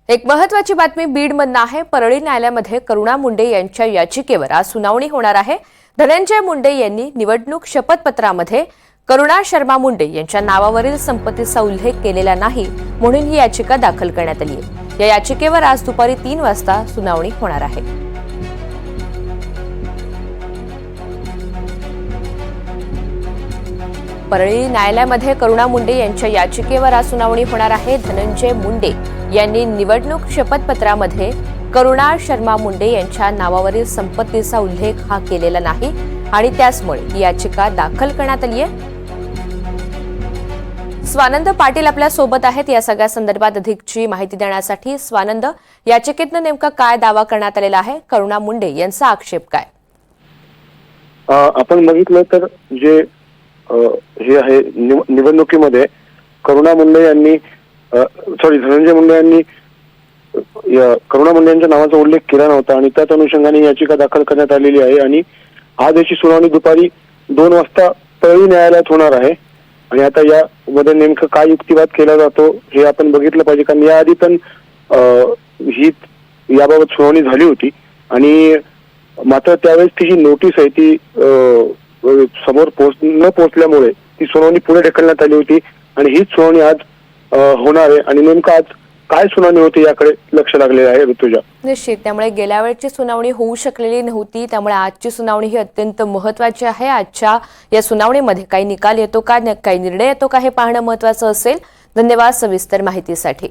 एक महत्त्वाची बातमी बीडमधनं आहे। परळी न्यायालयामध्ये करुणा मुंडे यांच्या याचिकेवर आज सुनावणी होणार आहे। धनंजय मुंडे यांनी निवडणूक शपथपत्रामध्ये करुणा शर्मा मुंडे यांच्या नावावरील संपत्तीचा उल्लेख केलेला नाही म्हणून ही याचिका दाखल करण्यात आली आहे। या याचिकेवर आज दुपारी 3 वाजता सुनावणी होणार आहे। परळी न्यायालयामध्ये करुणा मुंडे यांच्या याचिकेवर आज सुनावणी होणार आहे। धनंजय मुंडे यांनी निवडणूक शपथपत्रामध्ये करुणा शर्मा मुंडे यांच्या नावावरील संपत्तीचा उल्लेख हा केलेला नाही आणि त्याचमुळे ही याचिका दाखल करण्यात आली आहे। स्वानंद पाटील आपल्या सोबत आहेत या सगळ्या संदर्भात अधिकची माहिती देण्यासाठी। स्वानंद, याचिकेतनं नेमका काय दावा करण्यात आलेला आहे? करुणा मुंडे यांचा आक्षेप काय? आपण बघितलं तर जे हे आहे निवडणुकीमध्ये करुणा मुंडे यांनी धनंजय मुंडे यांनी करुणा मुंडे यांच्या नावाचा उल्लेख केला नव्हता आणि त्याच अनुषंगाने याचिका दाखल करण्यात आलेली आहे आणि आज याची सुनावणी दुपारी 2 वाजता परळी न्यायालयात होणार आहे। आणि आता यामध्ये नेमकं काय युक्तिवाद केला जातो हे आपण बघितलं पाहिजे, कारण याआधी पण ही याबाबत सुनावणी झाली होती आणि मात्र त्यावेळेस ती जी नोटीस आहे ती समोर न पोहोचल्यामुळे ती सुनावणी पुढे ढकलण्यात आली होती आणि हीच सुनावणी आज होणार आहे आणि नेमकं आज काय सुनावणी होती याकडे लक्ष लागलेलं आहे ऋतुजा। निश्चित, त्यामुळे गेल्या वेळची सुनावणी होऊ शकलेली नव्हती, त्यामुळे आजची सुनावणी ही अत्यंत महत्त्वाची आहे। आजच्या या सुनावणीमध्ये काही निकाल येतो का, काही निर्णय येतो का हे पाहणं महत्त्वाचं असेल। धन्यवाद सविस्तर माहितीसाठी।